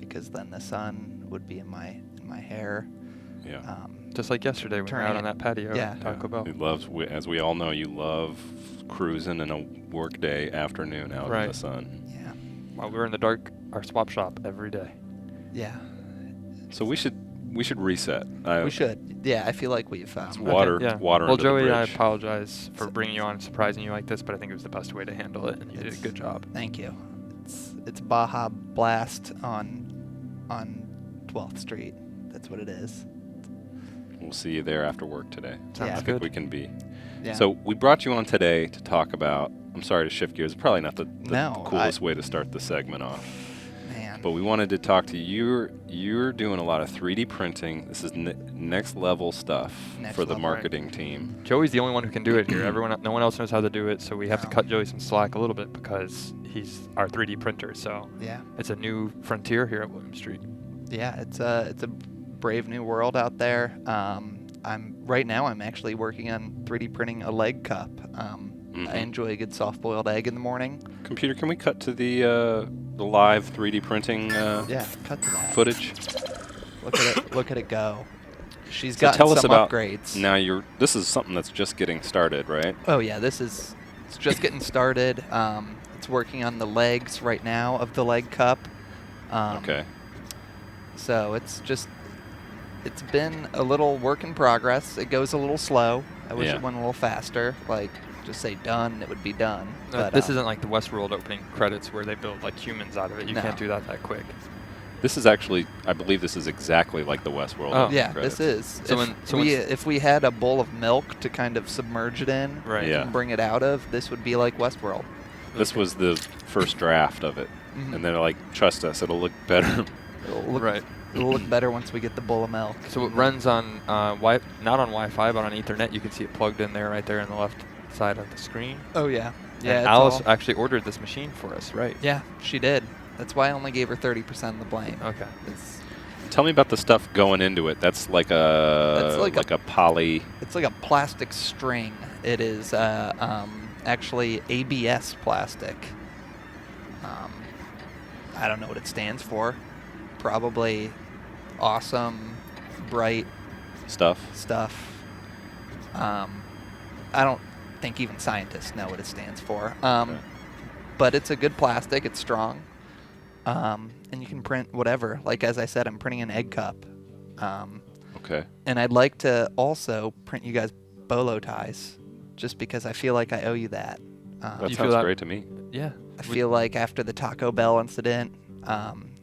because then the sun would be in my hair. Yeah. Just like yesterday when we were Turning out on it- that patio yeah. at Taco Bell. He loves, as we all know, you love cruising in a workday afternoon out in Right. the sun. Yeah, While we were in the dark, our swap shop every day. yeah, So we should reset. we should. Yeah, I feel like we've. It's water. Okay, yeah. It's water Well, under the Joey, I bridge. apologize for bringing you on and surprising you like this, but I think it was the best way to handle it, and you did a good job. Thank you. It's Baja Blast on 12th Street. That's what it is. We'll see you there after work today. Sounds I think good. we can be. Yeah. So we brought you on today to talk about. I'm sorry to shift gears. Probably not the No, coolest way to start the segment off. Man. But we wanted to talk to you. You're doing a lot of 3D printing. This is next level stuff Next for the level. marketing team. Joey's the only one who can do it here. No one else knows how to do it, so we have to No. cut Joey some slack a little bit because he's our 3D printer. So Yeah. it's a new frontier here at William Street. Yeah, it's a brave new world out there. I'm actually working on 3D printing a leg cup. I enjoy a good soft-boiled egg in the morning. Computer, can we cut to the live 3D printing Yeah, cut to that. footage? Look at it go. She's So got tell us some about upgrades. now. This is something that's just getting started, right? Oh yeah, it's just getting started. It's working on the legs right now of the leg cup. Okay. So it's been a little work in progress. It goes a little slow. I wish Yeah. it went a little faster. Like just say done, it would be done. But This isn't like the Westworld opening credits where they build like humans out of it. You No. can't do that quick. This is actually, I believe this is exactly like the Westworld. Oh. opening yeah, credits. this is. So If we had a bowl of milk to kind of submerge it in Right. Yeah. and bring it out of, this would be like Westworld. This was the first draft of it, Mhm. and they're like, "Trust us, it'll look better." It'll look, Right. It'll look better once we get the bowl of milk. So it runs on not on Wi-Fi, but on Ethernet. You can see it plugged in there, right there on the left side of the screen. Oh yeah. Yeah. And it's Alice all- actually ordered this machine for us, right? Yeah, she did. That's why I only gave her 30% of the blame. Okay. It's, Tell me about the stuff going into it. That's like That's like a- a poly. it's like a plastic string. It is actually ABS plastic. I don't know what it stands for. Probably awesome, bright stuff. stuff. I don't think even scientists know what it stands for. But it's a good plastic. It's strong. And you can print whatever. Like as I said, I'm printing an egg cup. Okay. And I'd like to also print you guys bolo ties, just because I feel like I owe you that. That You feel sounds that- great to me. Yeah. I feel like after the Taco Bell incident,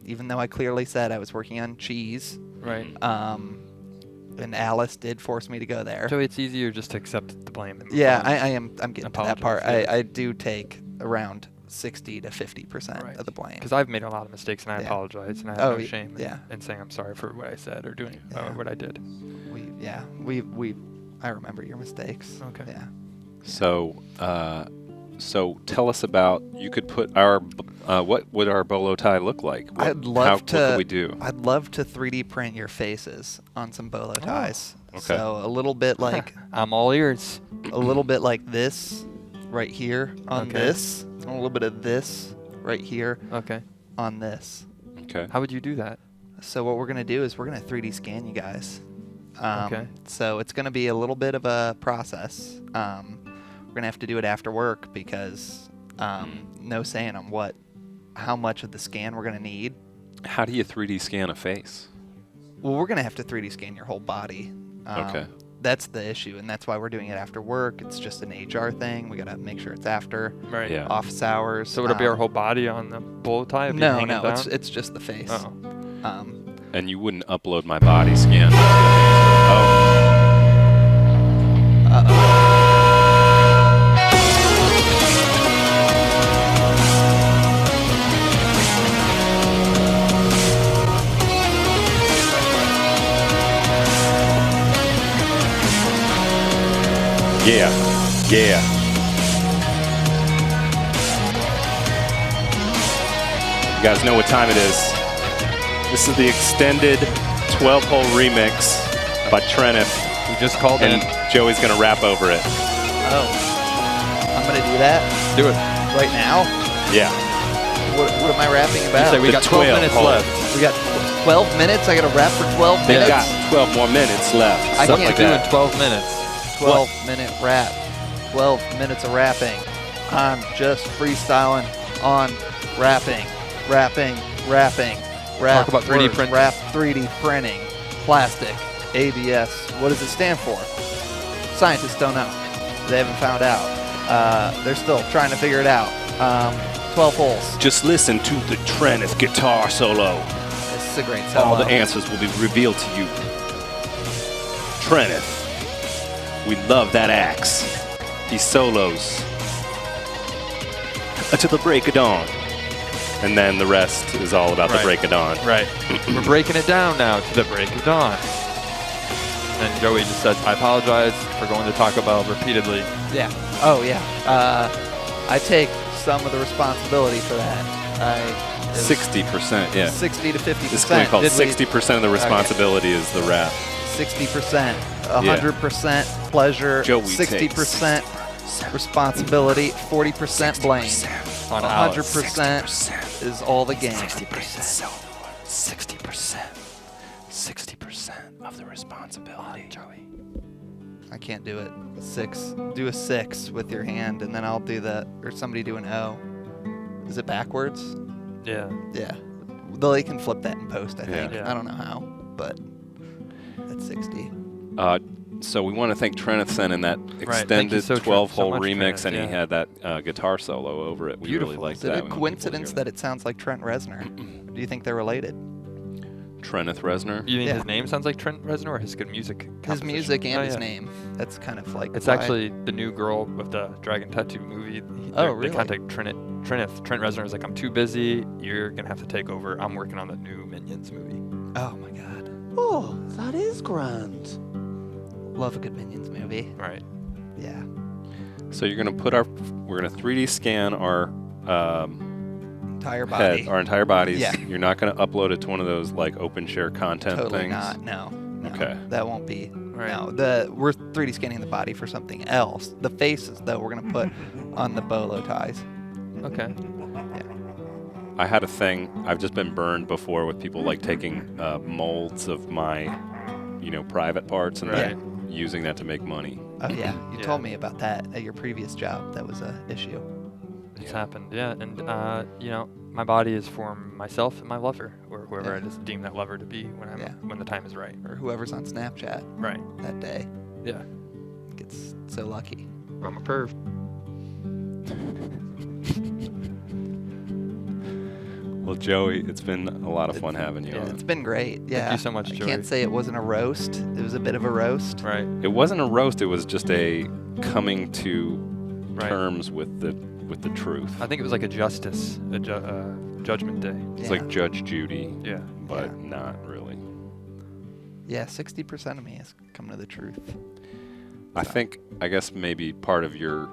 even though I clearly said I was working on cheese, Right. and Alice did force me to go there. So it's easier just to accept the blame. And move Yeah, on. I'm getting to that part. Apologize, yeah. I do take around 60 to 50% Right. of the blame. Because I've made a lot of mistakes and I Yeah. apologize and I have Oh, no y- shame yeah. in saying I'm sorry for what I said or doing Yeah. what I did. I remember your mistakes. Okay. Yeah. So tell us about. You could put our. What would our bolo tie look like? I'd love What to. could we do? I'd love to 3D print your faces on some bolo ties. okay. So a little bit like I'm all ears. a little bit like this right here on Okay. this, and a little bit of this right here Okay. on this. Okay. How would you do that? So what we're gonna do is we're gonna 3D scan you guys. Okay. So it's gonna be a little bit of a process. We're gonna have to do it after work because no saying on how much of the scan we're gonna need. How do you 3D scan a face? Well, we're gonna have to 3D scan your whole body. Okay. That's the issue, and that's why we're doing it after work. It's just an HR thing. We gotta make sure it's after Right. Yeah. office hours. So would it be our whole body on the bow tie? It'd be No, hanging no, down? it's just the face. Oh. And you wouldn't upload my body scan. Oh. Yeah. Yeah. You guys know what time it is. This is the extended 12-hole remix by Trenneth, We just called and in. Joey's gonna rap over it. Oh, I'm gonna do that Do it. right now. Yeah. What am I rapping You about? say we The got 12 minutes 12 hole. left. We got 12 minutes. I gotta rap for 12 They've minutes. got 12 more minutes left. I Something can't like Do that. in 12 minutes. 12-minute rap. 12 minutes of rapping. I'm just freestyling on rapping. Rap. Talk about 3D words, printing. Rap 3D printing. Plastic. ABS. What does it stand for? Scientists don't know. They haven't found out. They're still trying to figure it out. 12 holes. Just listen to the Trenneth guitar solo. This is a great solo. All the answers will be revealed to you. Trenneth. We love that axe. He solos. Until the break of dawn. And then the rest is all about the Right. break of dawn. Right. We're breaking it down now to the break of dawn. And Joey just says, I apologize for going to Taco Bell repeatedly. Yeah. Oh, yeah. I take some of the responsibility for that. 60%, yeah. 60 to 50%. This is going to be called Did we- 60% of the responsibility is the rap. 60%, 100% pleasure, Joey 60% responsibility, 40% blame. On 100% is all the game. 60% of the responsibility. Joey. I can't do it. Do a 6 with your hand, and then I'll do the, or somebody do an O. Is it backwards? Yeah. Yeah. They can flip that in post, I think. Yeah. I don't know how, but that's 60. So we want to thank Trenneth sending that Thank you extended so 12-hole much, remix, Trenneth, and he yeah. had that guitar solo over it. We really Beautiful. liked Is that. it We a want people to coincidence hear that it sounds like Trent Reznor? Do you think they're related? Trenneth Reznor? You mean Yeah. his name sounds like Trent Reznor or his good music? His composition? music and Oh, his yeah. name. That's kind of like. It's why- actually the new girl with the dragon tattoo movie. Oh, They really? contact Trent Reznor was like, I'm too busy. You're going to have to take over. I'm working on the new Minions movie. Oh my God. Oh, that is grand. Love a good Minions movie. Right. Yeah. So you're going to we're going to 3D scan our Entire body. head, our entire bodies. Yeah. You're not going to upload it to one of those like open share content Totally things. not. No. Okay. That won't be. Right. No. We're 3D scanning the body for something else. The faces, though, we're gonna put on the bolo ties. Okay. I had a thing. I've just been burned before with people like taking molds of my, private parts and Right. then using that to make money. Oh yeah, you Yeah. told me about that at your previous job. That was a issue. It's happened, yeah. And, my body is for myself and my lover, or whoever Yeah. I just deem that lover to be when the time is right. Or whoever's on Snapchat Right. that day Yeah. gets so lucky. I'm a perv. Well, Joey, it's been a lot of fun having you yeah. on. It's been great. Yeah. you so much, I Joey. can't say it wasn't a roast. It was a bit of a roast. Right. It wasn't a roast. It was just a coming to Right. terms with the truth. I think it was like a judgment day. It's Yeah. like Judge Judy, Yeah. but Yeah. not really. Yeah, 60% of me has come to the truth. I guess maybe part of your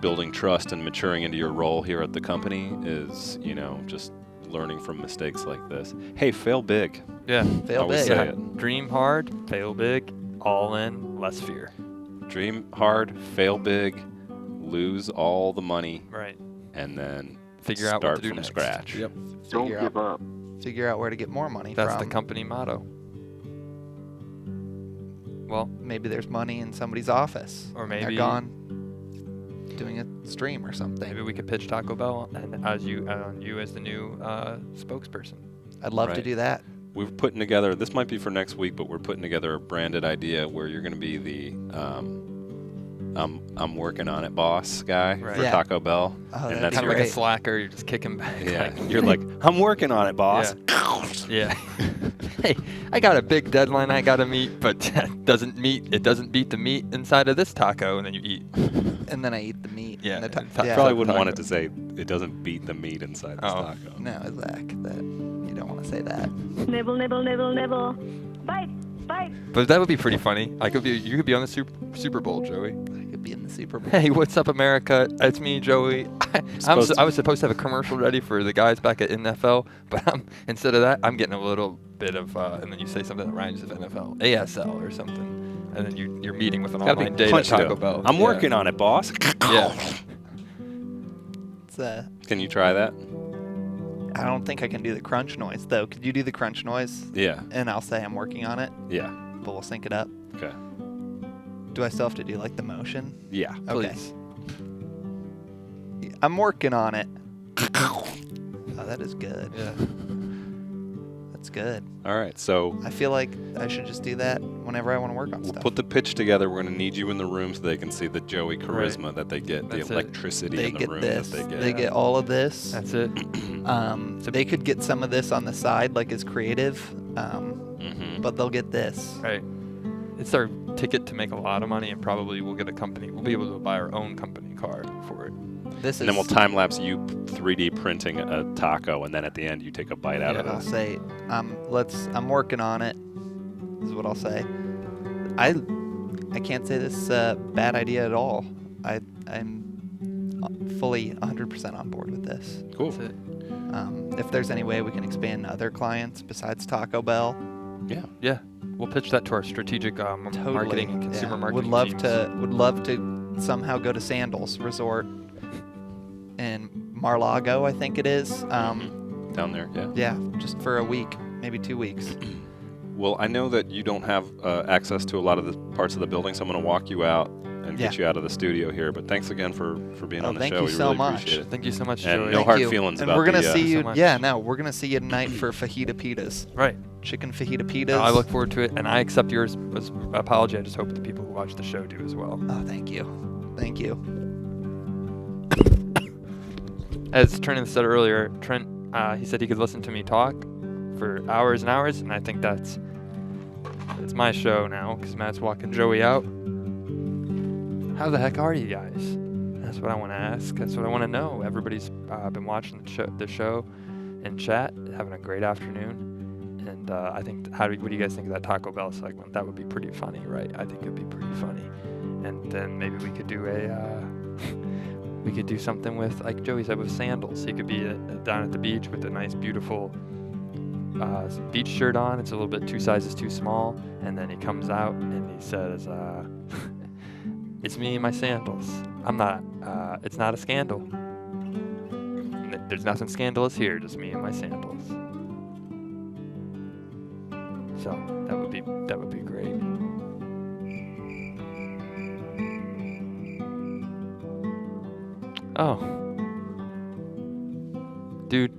building trust and maturing into your role here at the company is, just learning from mistakes like this. Hey, fail big. Yeah. Fail Always big. say Yeah. it. Dream hard, fail big, all in, less fear. Dream hard, fail big, lose all the money, Right. and then Figure out start what to do from next. scratch. Yep. Don't Figure give out, up. figure out where to get more money That's from. the company motto. Well, Maybe there's money in somebody's office. Or and maybe- they're gone doing a stream or something. maybe we could pitch Taco Bell and as you as the new spokesperson. I'd love to Right. do that. We're putting together, this might be for next week, but we're putting together a branded idea where you're going to be the I'm working on it boss guy Right. for Yeah. Taco Bell. Oh, and that'd that's be Kind of like a great. slacker, you're just kicking back. Yeah, like- you're like, I'm working on it, boss. Yeah. Hey, I got a big deadline I gotta meet, but it doesn't beat the meat inside of this taco, and then you eat. And then I eat the meat. Yeah, and the and ta- ta- yeah. Probably wouldn't Taco. want it to say it doesn't beat the meat inside this Oh. taco. No, Zach, that you don't want to say that. Nibble, nibble, nibble, nibble. Bite, bite. But that would be pretty funny. You could be on the Super Bowl, Joey. I could be in the Super Bowl. Hey, what's up, America? It's me, Joey. I was supposed to have a commercial ready for the guys back at NFL, but instead of that, I'm getting a little bit of, and then you say something that rhymes with NFL, ASL or something, and then you're meeting with an Gotta online be date at punchy, Taco though. Bell. I'm Yeah. working on it, boss. Yeah. It's, Can you try that? I don't think I can do the crunch noise though. Could you do the crunch noise? Yeah. And I'll say I'm working on it, Yeah. but we'll sync it up. Okay. Do I still have to do like the motion? Yeah. Okay. Please. I'm working on it. Oh, that is good. Yeah. That's good. All right. So I feel like I should just do that whenever I want to work on we'll stuff. put the pitch together. We're going to need you in the room so they can see the Joey charisma Right. that they get, That's the it. electricity They in the get room this. that they get. They get all of this. That's it. They could get some of this on the side, like as creative, Mhm. but they'll get this. Right. It's our ticket to make a lot of money, and probably we'll get a company. We'll be able to buy our own company car for it. This And is. then we'll time lapse you 3D printing a taco, and then at the end you take a bite out of Yeah. I'll it. say, I'm working on it. Is what I'll say. I can't say this is a bad idea at all. I'm fully 100% on board with this. Cool. That's it. If there's any way we can expand to other clients besides Taco Bell, Yeah. Yeah, we'll pitch that to our strategic totally. marketing and consumer Yeah. marketing teams. Would love to somehow go to Sandals Resort in Mar-Lago, I think it is. Down there, yeah. Yeah, just for a week, maybe 2 weeks. Well, I know that you don't have access to a lot of the parts of the building, so I'm going to walk you out and get Yeah. you out of the studio here. But thanks again for being on the thank show. you We so really much. appreciate it. Thank you so much, And Joey. no Thank hard you. feelings and about we're gonna the, see you. so much. Yeah, no, we're gonna see you tonight for fajita pitas, Right. chicken fajita pitas. I look forward to it, and I accept yours as apology. I just hope the people who watch the show do as well. Oh, thank you, thank you. As Trent said earlier, Trent, he said he could listen to me talk for hours and hours, and I think it's my show now because Matt's walking Joey out. How the heck are you guys? That's what I want to ask. That's what I want to know. Everybody's been watching the show and chat, having a great afternoon. And I think, what do you guys think of that Taco Bell segment? That would be pretty funny, right? I think it'd be pretty funny. And then maybe we could do we could do something with, like Joey said, with sandals. He could be down at the beach with a nice, beautiful beach shirt on. It's a little bit 2 sizes too small. And then he comes out and he says, it's me and my sandals. I'm not, it's not a scandal. There's nothing scandalous here, just me and my sandals. So that would be great. Oh. Dude.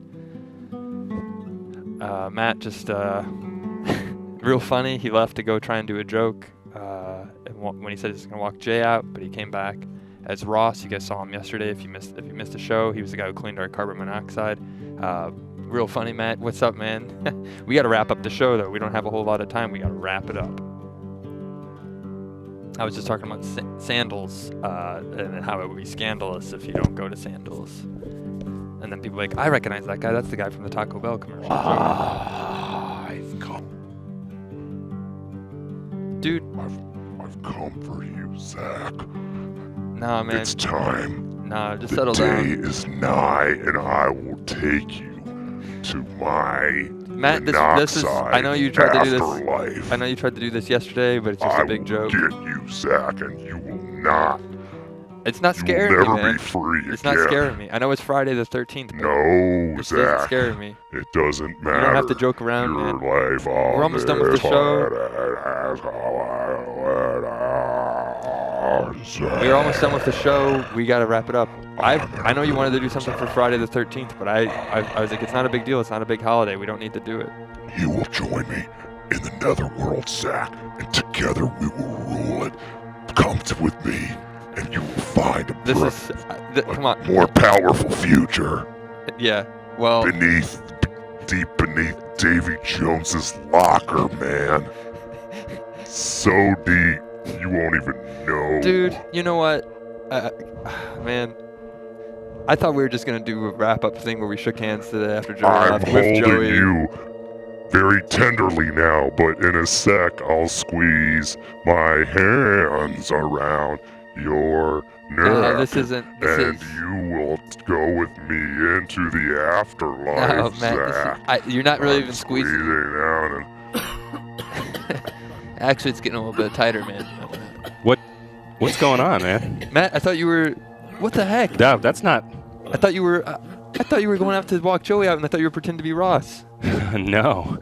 Matt just, real funny. He left to go try and do a joke. And when he said he was gonna walk Jay out, but he came back as Ross. You guys saw him yesterday. If you missed the show, he was the guy who cleaned our carbon monoxide. Real funny, Matt. What's up, man? We got to wrap up the show though. We don't have a whole lot of time. We got to wrap it up. I was just talking about sandals and how it would be scandalous if you don't go to Sandals. And then people are like, I recognize that guy. That's the guy from the Taco Bell commercial. I've come. Dude. I've come for you, Zach. Nah, man. It's time. Nah, just the settle day down. is nigh, and I will take you to my Matt, this is. I know you tried to do this. afterlife. I know you tried to do this yesterday, but it's just I a big joke. will get you, Zach, and you will not. It's not You scaring will me, never man. be free It's again. not scaring me. I know it's Friday the 13th, but No, it doesn't Zach. scare me. It doesn't matter. You don't have to joke around, Your man. life We're almost done with the We're almost done with the show. We gotta wrap it up. I know you wanted to do something for Friday the 13th, but I was like, it's not a big deal. It's not a big holiday. We don't need to do it. You will join me in the netherworld, Zach, and together we will rule it. Come with me, and you will find a This is come on. more powerful future Yeah. Well, deep beneath Davy Jones's locker, man. So deep, you won't even know. dude, you know what? Man, I thought we were just gonna do a wrap-up thing where we shook hands today after Joey I'm left with holding Joey. you very tenderly now, but in a sec I'll squeeze my hands around your neck, This isn't. and you will go with me into the afterlife, Oh, man, Zach. you're not really I'm even squeezing. down and Actually, it's getting a little bit tighter, man. What's going on, man? Matt, I thought you were. What the heck? No, that's not. I thought you were. I thought you were going out to walk Joey out, and I thought you were pretending to be Ross. No,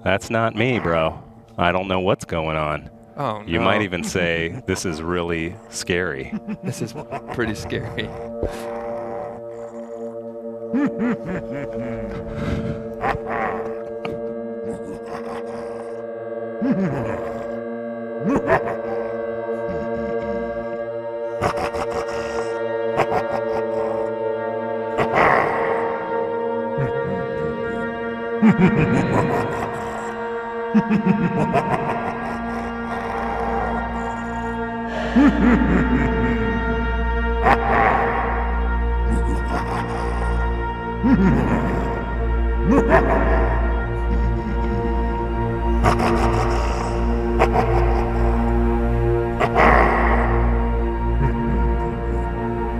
that's not me, bro. I don't know what's going on. Oh no. You might even say this is really scary. This is pretty scary.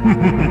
Ha ha ha!